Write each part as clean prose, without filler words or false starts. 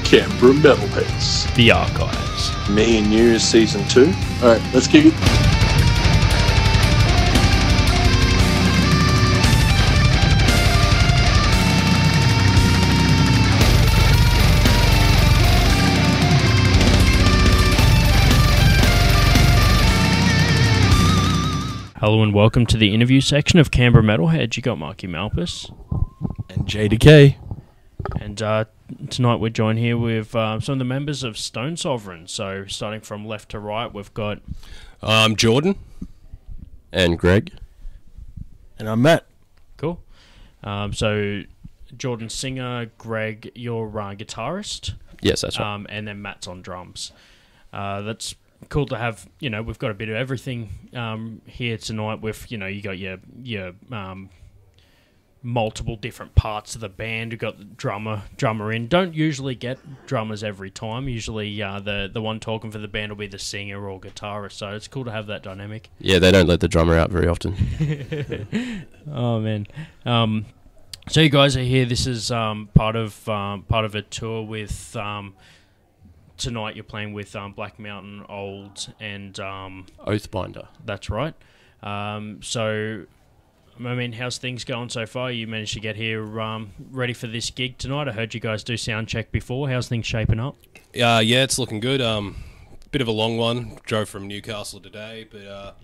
Canberra Metalheads. The Archives. Me and You Season 2. Alright, let's kick it. Hello and welcome to the interview section of Canberra Metalheads. You got Marky Malphas and JDecay. And tonight we're joined here with some of the members of Stone Sovereign. So starting from left to right, we've got... I'm Jordan. And Greg. And I'm Matt. Cool. So Jordan singer, Greg, you're guitarist. Yes, that's right. And then Matt's on drums. That's cool to have, we've got a bit of everything here tonight with, you got your multiple different parts of the band. You've got the drummer in. Don't usually get drummers every time. Usually the one talking for the band will be the singer or guitarist, so it's cool to have that dynamic. Yeah, they don't let the drummer out very often. Oh, man. So you guys are here. This is part of a tour with... Tonight you're playing with Black Mountain, Old, and... Oathbinder. That's right. So, I mean, how's things going so far? You managed to get here ready for this gig tonight. I heard you guys do sound check before. How's things shaping up? Yeah, it's looking good. Bit of a long one. Drove from Newcastle today, but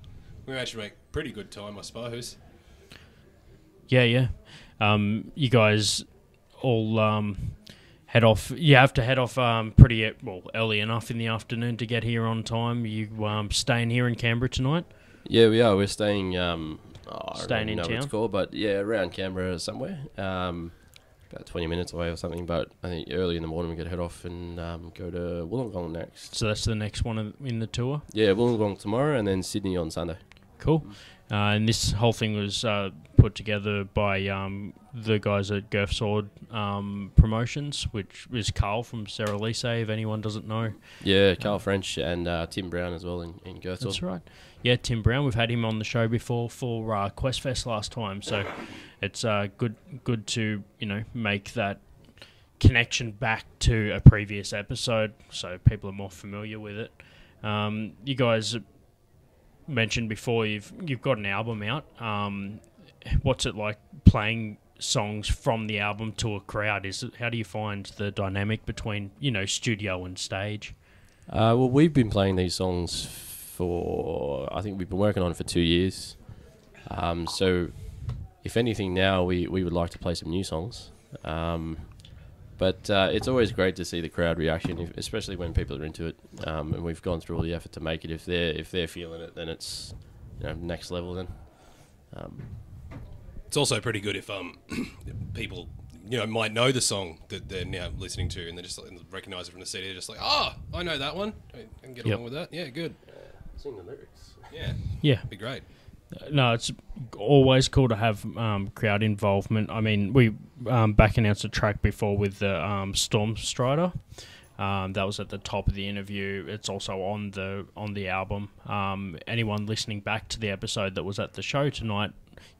we managed to make pretty good time, I suppose. Yeah. You guys all... head off. You have to head off pretty early enough in the afternoon to get here on time. You staying here in Canberra tonight? Yeah, we are. We're staying. I staying in don't know town. what it's called, but yeah, around Canberra somewhere. About 20 minutes away or something. But I think early in the morning we could head off and go to Wollongong next. So that's the next one in the tour. Yeah, Wollongong tomorrow and then Sydney on Sunday. Cool. And this whole thing was put together by the guys at Girth Sword Promotions, which is Carl from Sarah Lise, if anyone doesn't know. Yeah, Carl French and Tim Brown as well in Girth Sword. That's right. Yeah, Tim Brown. We've had him on the show before for Questfest last time, so it's good to make that connection back to a previous episode, so people are more familiar with it. You guys mentioned before you've got an album out. What's it like playing songs from the album to a crowd? How do you find the dynamic between studio and stage? Well, we've been playing these songs for, I think we've been working on it for 2 years. So if anything now we would like to play some new songs. But it's always great to see the crowd reaction, especially when people are into it. And we've gone through all the effort to make it. If they're feeling it, then it's next level. Then It's also pretty good if people might know the song that they're now listening to and they just recognise it from the CD. They're just like, I know that one. I can get along with that. Yeah, good. Sing the lyrics. Yeah, be great. No, it's always cool to have crowd involvement. I mean, we back announced a track before with the Storm Strider. That was at the top of the interview. It's also on the album. Anyone listening back to the episode that was at the show tonight,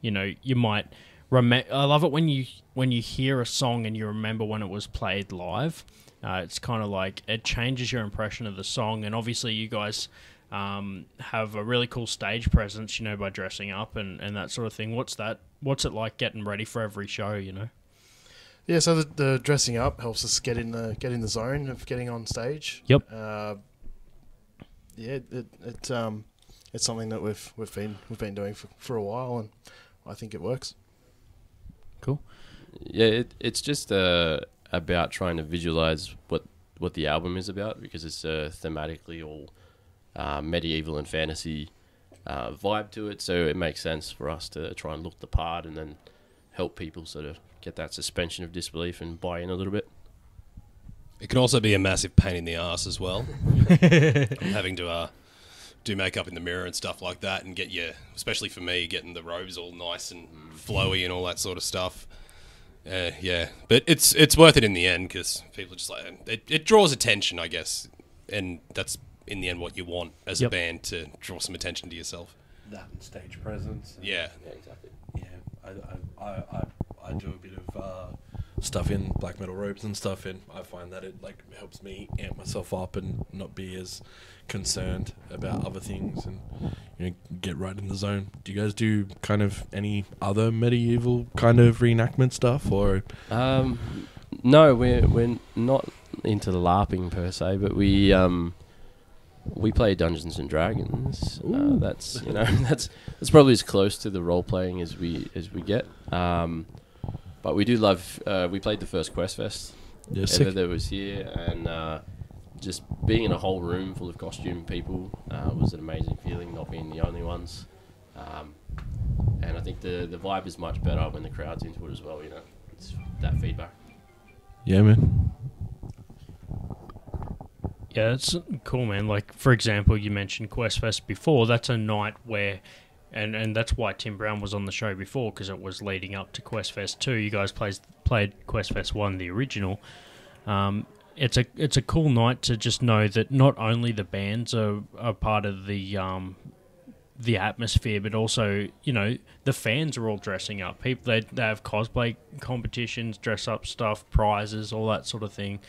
you might remember. I love it when you hear a song and you remember when it was played live. It's kind of like it changes your impression of the song, and obviously you guys have a really cool stage presence, by dressing up and that sort of thing. What's it like getting ready for every show, Yeah, so the dressing up helps us get in the zone of getting on stage. Yep. It's something that we've been doing for a while, and I think it works. Cool. Yeah, it's just about trying to visualize what the album is about, because it's thematically all medieval and fantasy vibe to it, so it makes sense for us to try and look the part and then help people sort of get that suspension of disbelief and buy in a little bit. It can also be a massive pain in the ass as well. Having to do makeup in the mirror and stuff like that, and especially for me, getting the robes all nice and flowy and all that sort of stuff. Yeah, but it's worth it in the end, because people are just like, it draws attention, I guess, and that's in the end what you want as a band, to draw some attention to yourself. That and stage presence. Yeah, exactly. Yeah, I do a bit of stuff in black metal robes and stuff, and I find that it like helps me amp myself up and not be as concerned about other things, and get right in the zone. Do you guys do kind of any other medieval kind of reenactment stuff, or? No, we're not into the LARPing per se, but we play Dungeons and Dragons. That's that's probably as close to the role playing as we get. But we do love. We played the first Quest Fest ever that was here, and just being in a whole room full of costume people was an amazing feeling. Not being the only ones, and I think the vibe is much better when the crowd's into it as well. It's that feedback. Yeah, man. Yeah, it's cool, man. Like, for example, you mentioned Quest Fest before. That's a night where, and that's why Tim Brown was on the show before, because it was leading up to Quest Fest 2. You guys played Quest Fest 1, the original. It's a cool night to just know that not only the bands are part of the atmosphere, but also, the fans are all dressing up. People, they have cosplay competitions, dress up stuff, prizes, all that sort of thing.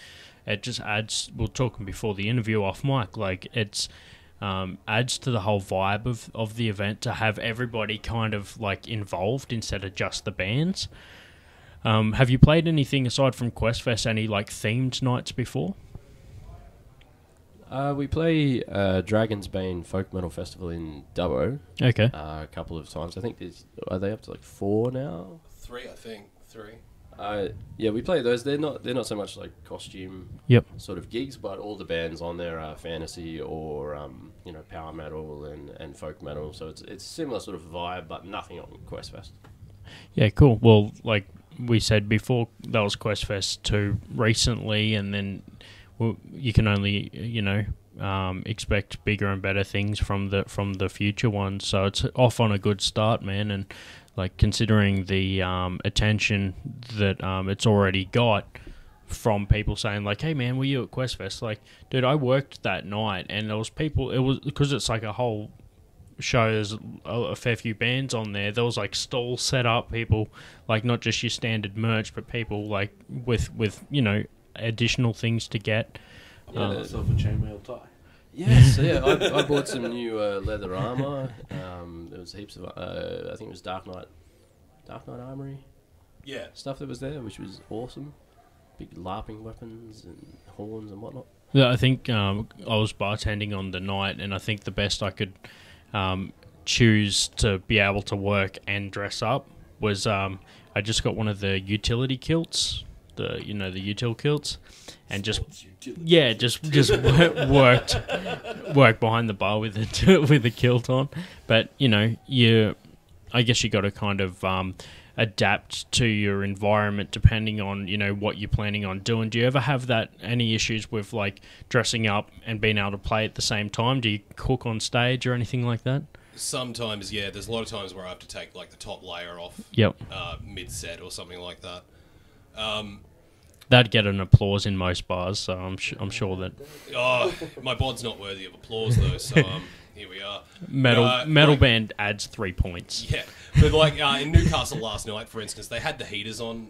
It just adds, we were talking before the interview off mic, like it's adds to the whole vibe of the event to have everybody kind of like involved instead of just the bands. Have you played anything aside from Quest Fest, any like themed nights before? We play Dragon's Bane Folk Metal Festival in Dubbo. Okay. A couple of times. I think are they up to like 4 now? 3, I think. 3. Yeah, we play those. They're not so much like costume sort of gigs, but all the bands on there are fantasy or power metal and folk metal. So it's similar sort of vibe, but nothing on Quest Fest. Yeah, cool. Well, like we said before, that was Quest Fest 2 recently, and then you can only expect bigger and better things from the future ones. So it's off on a good start, man, and like considering the attention that it's already got from people saying like, "Hey man, were you at Quest Fest?" Like, dude, I worked that night, and there was people. It was because it's like a whole show. There's a fair few bands on there. There was like stalls set up, people like not just your standard merch, but people like with additional things to get. Yeah, myself a chainmail tie. Yes, yeah. I bought some new leather armor. There was heaps of, I think it was Dark Knight Armory. Yeah, stuff that was there, which was awesome. Big LARPing weapons and horns and whatnot. Yeah, I think I was bartending on the night, and I think the best I could choose to be able to work and dress up was I just got one of the utility kilts, the util kilts, and just worked behind the bar with the kilt on. But I guess you got to kind of adapt to your environment depending on what you're planning on doing. Do you ever have any issues with like dressing up and being able to play at the same time? Do you cook on stage or anything like that? Sometimes, yeah. There's a lot of times where I have to take like the top layer off. Yep. Mid-set or something like that. That'd get an applause in most bars, so I'm sure that. Oh, my bod's not worthy of applause though. So here we are. Metal band adds 3 points. Yeah, but like in Newcastle last night, for instance, they had the heaters on.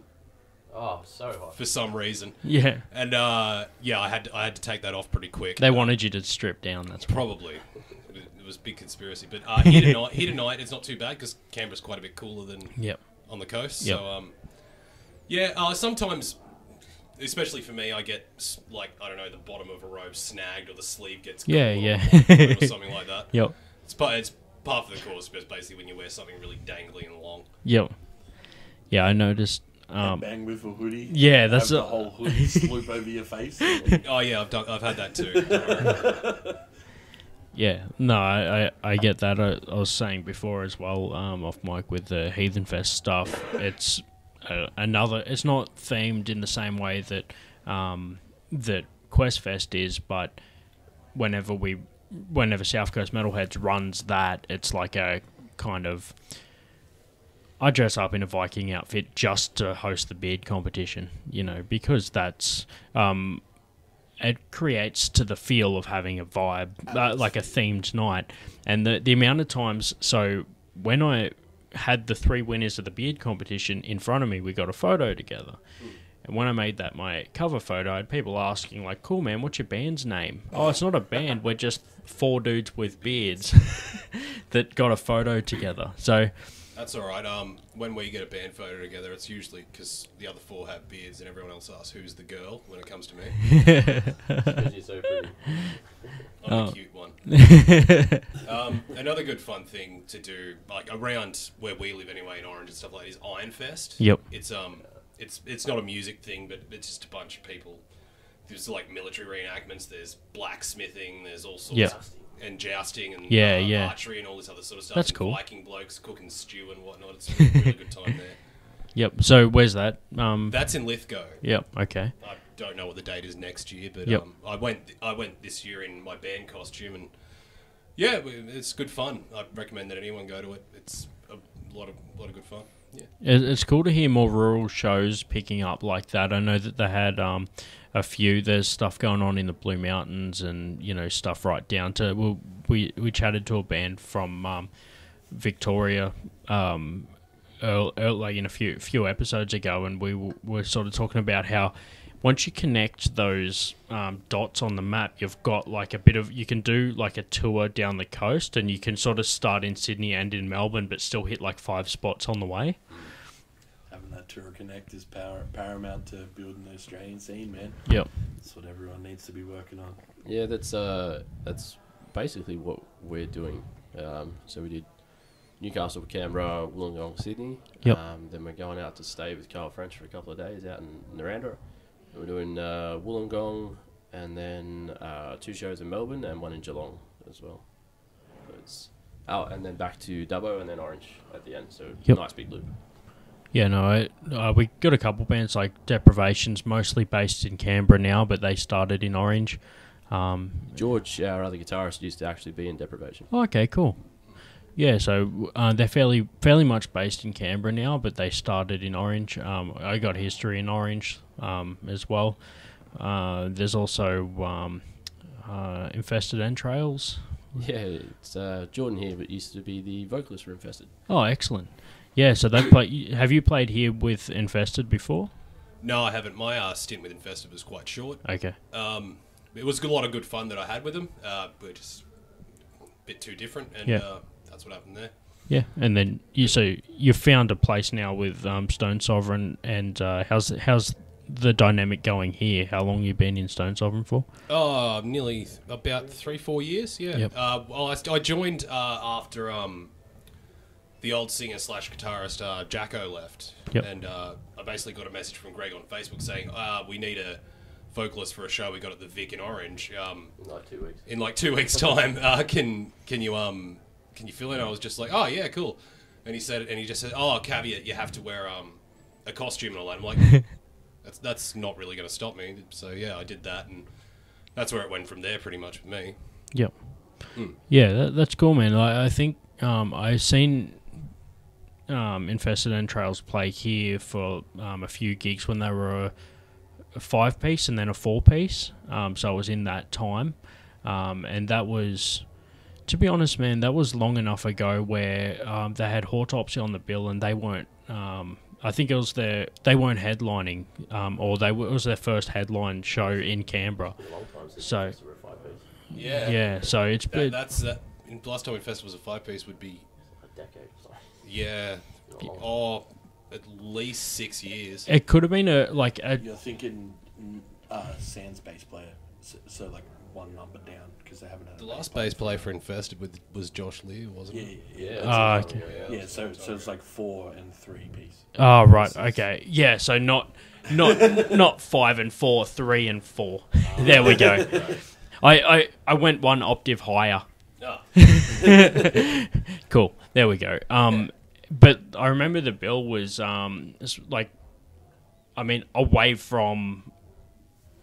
Oh, so hot for some reason. Yeah, and I had to take that off pretty quick. They wanted you to strip down. That's probably. It was a big conspiracy, but here tonight it's not too bad because Canberra's quite a bit cooler than on the coast. Yep. So sometimes. Especially for me, I get like the bottom of a robe snagged or the sleeve gets cut or something like that. Yep. It's part of the course, but basically when you wear something really dangly and long. Yep. Yeah, I noticed. Bang with a hoodie. Yeah, that's the whole hoodie swoop over your face. Oh yeah, I've had that too. Yeah, no, I get that. I was saying before as well, off mic with the Heathen Fest stuff. It's it's not themed in the same way that that Quest Fest is, but whenever South Coast Metalheads runs that, it's like a kind of, I dress up in a Viking outfit just to host the beard competition, because that's it creates to the feel of having a vibe, like a themed night, and the amount of times. So when I had the 3 winners of the beard competition in front of me, we got a photo together, And when I made that my cover photo, I had people asking, like, cool, man, what's your band's name? Oh, it's not a band. We're just 4 dudes with beards that got a photo together. So That's all right. When we get a band photo together, it's usually because the other 4 have beards and everyone else asks who's the girl when it comes to me. Because you're so pretty. I'm the cute one. Another good fun thing to do, like around where we live anyway in Orange and stuff like that, is Iron Fest. Yep. It's not a music thing, but it's just a bunch of people. There's like military reenactments. There's blacksmithing. There's all sorts. Yeah. And jousting and archery and all this other sort of stuff. That's and cool. Viking blokes cooking stew and whatnot. It's a really good time there. Yep. So where's that? That's in Lithgow. Yep. Okay. I don't know what the date is next year, but Yep. I went this year in my band costume, and yeah, it's good fun. I recommend that anyone go to it. It's a lot of good fun. Yeah. It's cool to hear more rural shows picking up like that. I know that they had a few. There's stuff going on in the Blue Mountains, and stuff right down to. We chatted to a band from Victoria, like in a few episodes ago, and we were sort of talking about how once you connect those dots on the map, you've got like you can do like a tour down the coast, and you can sort of start in Sydney and in Melbourne, but still hit like 5 spots on the way. Having that tour connect is paramount to building the Australian scene, man. Yep. That's what everyone needs to be working on. Yeah, that's basically what we're doing. So we did Newcastle, Canberra, Wollongong, Sydney. Yep. Then we're going out to stay with Carl French for a couple of days out in Narrandera. We're doing Wollongong, and then 2 shows in Melbourne and 1 in Geelong as well. So it's out and then back to Dubbo and then Orange at the end. So Yep. nice big loop. Yeah, no, we got a couple bands like Deprivation's mostly based in Canberra now, but they started in Orange. George, our other guitarist, used to actually be in Deprivation. Oh, okay, cool. Yeah, so they're fairly much based in Canberra now, but they started in Orange. I got history in Orange as well. There's also Infested Entrails. Yeah, it's Jordan here, but used to be the vocalist for Infested. Oh, excellent. Yeah, so they play. Have you played here with Infested before? No, I haven't. My stint with Infested was quite short. Okay. It was a lot of good fun that I had with them, but just a bit too different, and that's what happened there. Yeah, and then you found a place now with Stone Sovereign, and how's the dynamic going here? How long you been in Stone Sovereign for? Oh, nearly about 3-4 years. Yeah. Yep. Well, I joined after the old singer / guitarist Jacko left, Yep. and I basically got a message from Greg on Facebook saying, "We need a vocalist for a show we got at the Vic in Orange. In like 2 weeks. In like 2 weeks' time, can you fill in?" I was just like, "Oh yeah, cool." And he just said, "Oh, caveat, you have to wear a costume and all that." I'm like, that's not really going to stop me. So yeah, I did that, and that's where it went from there, pretty much with me. Yep. Yeah, that's cool, man. I think I've seen Infested Entrails play here for a few gigs when they were a 5-piece and then a 4-piece. So I was in that time, and that was, to be honest, man, that was long enough ago where they had Autopsy on the bill, and they weren't. I think it was they weren't headlining, or it was their first headline show in Canberra. A long time since So- we were a 5-piece. Yeah. Yeah, so it's been. That's that. Last time Infested was a 5-piece would be A decade. Sorry. yeah, Not long. at least 6 years. It could have been a You're thinking Sans bass player, so like 1 number down because they haven't had The last bass player for Infested was Josh Lear, wasn't it? Yeah. okay. Yeah, so it's like 4 and 3 piece. Oh, right. Okay. Yeah. So not 5 and 4, 3 and 4. There we go. I went 1 octave higher. Ah. Cool. There we go. But I remember the bill was like, I mean, away from.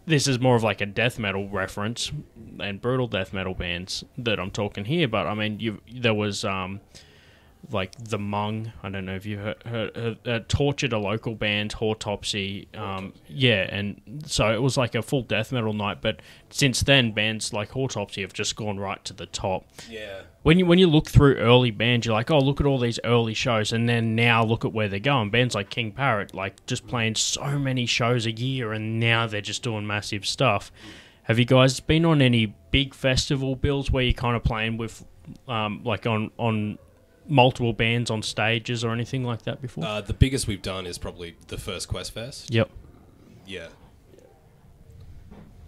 This is more of like a death metal reference and brutal death metal bands that I'm talking here. But I mean, there was like The Mung. I don't know if you heard Tortured, a local band, Autopsy. Yeah, and so it was like a full death metal night. But since then, bands like Autopsy have just gone right to the top. Yeah. When you look through early bands, you're like, oh, look at all these early shows, and then now look at where they're going. Bands like King Parrot, like just playing so many shows a year, and now they're just doing massive stuff. Have you guys been on any big festival bills where you're kind of playing with, like on multiple bands on stages or anything like that before? The biggest we've done is probably the first Quest Fest. Yep. Yeah.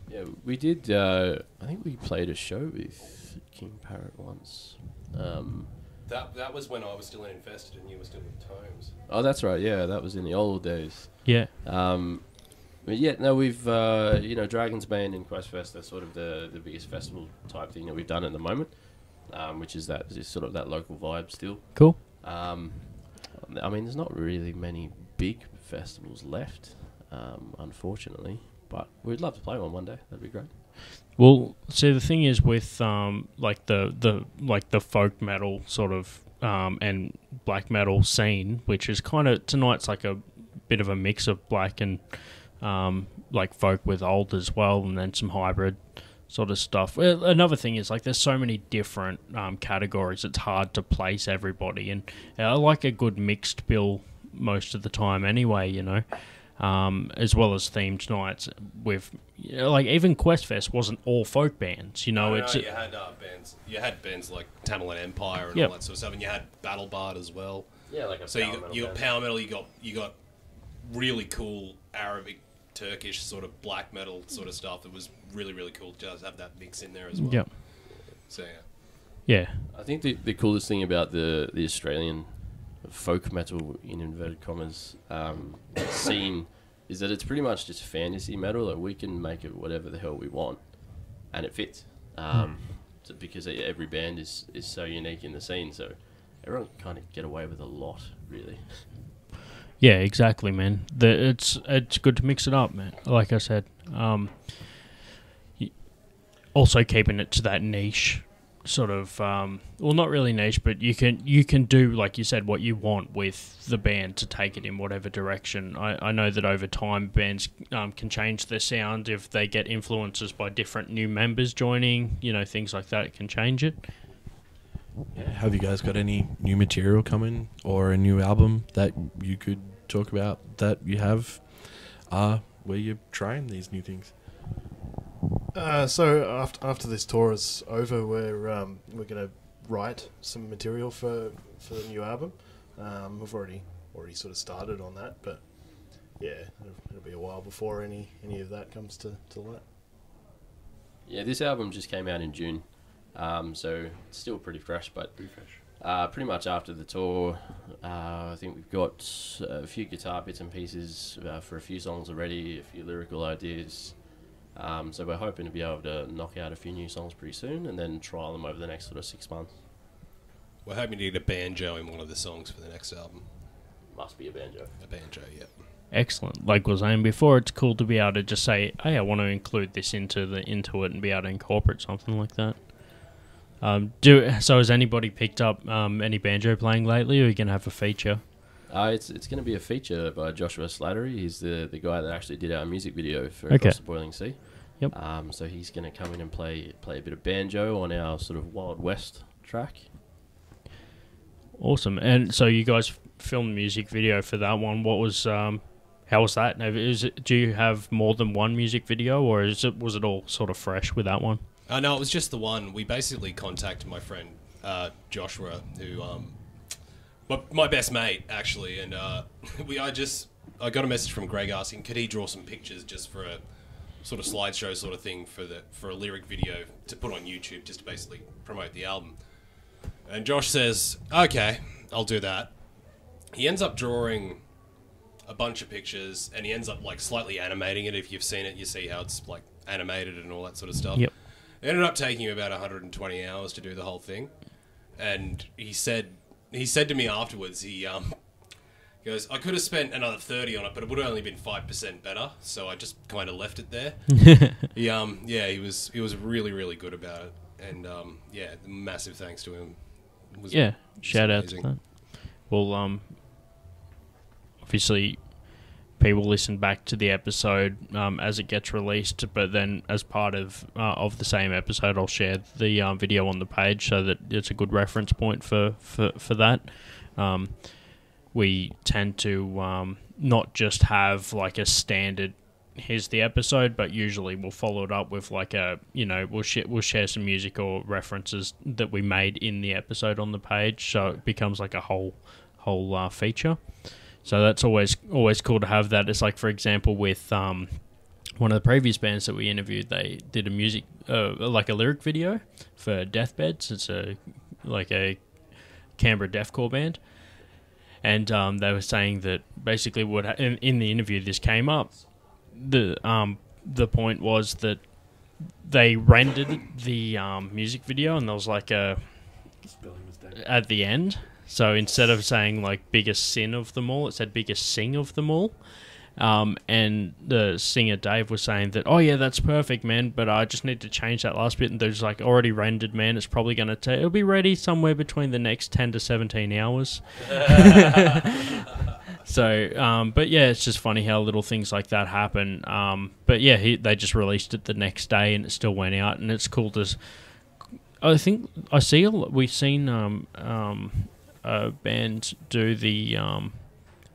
Yeah, we did. I think we played a show with King Parrot once. That was when I was still in Infested and you were still in Tomes. Oh, that's right. Yeah, that was in the old days. Yeah. But yeah, no, we've Dragon's Bane and Quest Fest. That's sort of the biggest festival type thing that we've done at the moment, which is sort of that local vibe still. Cool. I mean, there's not really many big festivals left, unfortunately. But we'd love to play one day. That'd be great. Well, see, the thing is with like the folk metal sort of and black metal scene, which is kind of tonight's like a bit of a mix of black and like folk with old as well, and then some hybrid sort of stuff. Well, another thing is like there's so many different categories. It's hard to place everybody, and I like a good mixed bill most of the time anyway. As well as themed nights with, like even Quest Fest wasn't all folk bands. You had bands. You had bands like Tamerlan Empire and all that sort of stuff, and you had Battle Bard as well. Yeah, like you got power metal. You got really cool Arabic, Turkish sort of black metal sort of stuff that was really really cool. Just have that mix in there as well. Yep. So yeah. I think the coolest thing about the Australian folk metal in inverted commas scene is that it's pretty much just fantasy metal. Like we can make it whatever the hell we want, and it fits. Because every band is so unique in the scene, so everyone can kind of get away with a lot, really. Yeah, exactly, man. It's good to mix it up, man. Like I said, also keeping it to that niche sort of, well, not really niche, but you can do, like you said, what you want with the band to take it in whatever direction. I know that over time bands can change their sound if they get influences by different new members joining, things like that. It can change it. Yeah. Have you guys got any new material coming or a new album that you could talk about that you have where you're trying these new things? So after this tour is over, we're going to write some material for the new album. We've already sort of started on that, but yeah, it'll be a while before any of that comes to light. Yeah, this album just came out in June, so it's still pretty fresh, but pretty much after the tour, I think we've got a few guitar bits and pieces for a few songs already, a few lyrical ideas. So we're hoping to be able to knock out a few new songs pretty soon and then trial them over the next sort of 6 months. we're hoping to get a banjo in one of the songs for the next album. Must be a banjo. A banjo, yeah. Excellent. Like I was saying before, it's cool to be able to just say, hey, I want to include this into it and be able to incorporate something like that. So has anybody picked up any banjo playing lately, or are you going to have a feature? It's going to be a feature by Joshua Slattery. He's the guy that actually did our music video for Across the Boiling Sea. Yep. So he's going to come in and play a bit of banjo on our sort of Wild West track. Awesome. And so you guys filmed the music video for that one. What was how was that? Do you have more than one music video, or was it all sort of fresh with that one? No, it was just the one. We basically contacted my friend Joshua, who my best mate actually, and I got a message from Greg asking could he draw some pictures just for a sort of slideshow sort of thing for a lyric video to put on YouTube just to basically promote the album. And Josh says, okay, I'll do that. He ends up drawing a bunch of pictures, and he ends up like slightly animating it. If you've seen it, you see how it's like animated and all that sort of stuff. Yep. It ended up taking him about 120 hours to do the whole thing. And he said to me afterwards, he goes, I could have spent another 30 on it, but it would have only been 5% better. So I just kind of left it there. He was really, really good about it. And massive thanks to him. Yeah, shout out to amazing. that. Well, obviously, people listen back to the episode as it gets released, but then as part of the same episode, I'll share the video on the page so that it's a good reference point for that. We tend to not just have like a standard here's the episode, but usually we'll follow it up with like a, we'll share some music or references that we made in the episode on the page, so it becomes like a whole feature. So that's always cool to have that. It's like, for example, with one of the previous bands that we interviewed, they did a music like a lyric video for Deathbeds. It's a Canberra deathcore band. And they were saying that basically in the interview this came up. The point was that they rendered the music video, and there was like a at the end. So instead of saying like biggest sin of them all, it said biggest sing of them all. And the singer Dave was saying that, oh yeah, that's perfect, man, but I just need to change that last bit. And there's like already rendered, man. It's probably going to it'll be ready somewhere between the next 10 to 17 hours. So, but yeah, it's just funny how little things like that happen. But yeah, they just released it the next day and it still went out, and it's cool to. I think we've seen a band do the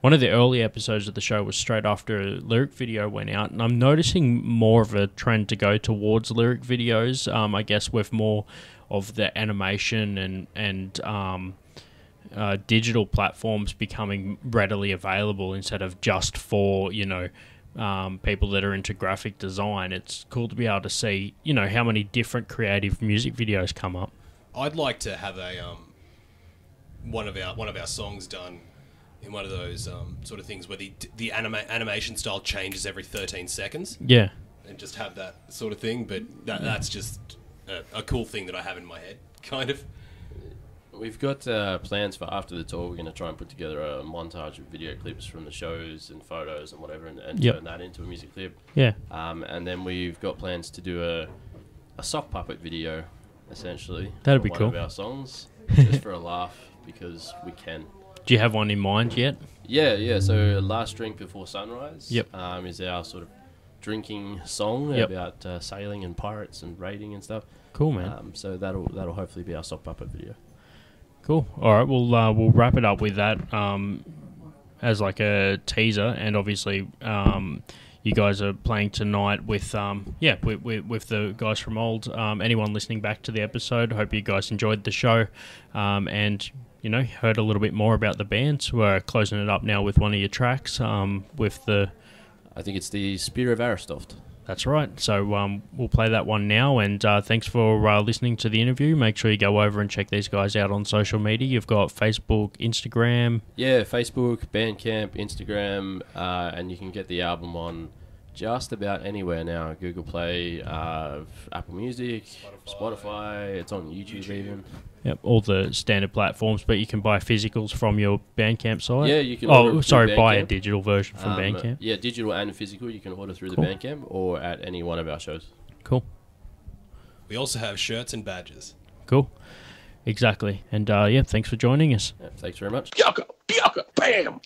one of the early episodes of the show was straight after a lyric video went out, and I'm noticing more of a trend to go towards lyric videos. I guess with more of the animation and digital platforms becoming readily available instead of just for people that are into graphic design. It's cool to be able to see how many different creative music videos come up. I'd like to have a one of our songs done in one of those sort of things where the animation style changes every 13 seconds. Yeah, and just have that sort of thing. But that's just a cool thing that I have in my head, kind of. We've got plans for after the tour. We're going to try and put together a montage of video clips from the shows and photos and whatever, and turn that into a music clip. Yeah. And then we've got plans to do a sock puppet video, essentially. That'd be one cool. Of our songs, just for a laugh, because we can. Do you have one in mind yet? Yeah. So Last Drink Before Sunrise. Yep. Is our sort of drinking song about sailing and pirates and raiding and stuff. Cool, man. So that'll hopefully be our sock puppet video. Cool. All right, we'll wrap it up with that as like a teaser, and obviously you guys are playing tonight with with the guys from Old. Anyone listening back to the episode, hope you guys enjoyed the show, and heard a little bit more about the band. We're closing it up now with one of your tracks with the. I think it's the Spear of Aristoft. That's right. So we'll play that one now, and thanks for listening to the interview. Make sure you go over and check these guys out on social media. You've got Facebook, Instagram. Yeah, Facebook, Bandcamp, Instagram, and you can get the album on just about anywhere now. Google Play, Apple Music, Spotify. It's on YouTube even. Yep, all the standard platforms, but you can buy physicals from your Bandcamp site. Yeah, you can. Buy a digital version from Bandcamp. Yeah, digital and physical. You can order through Cool. the Bandcamp or at any one of our shows. Cool. We also have shirts and badges. Cool. Exactly. And thanks for joining us. Yeah, thanks very much. Bam!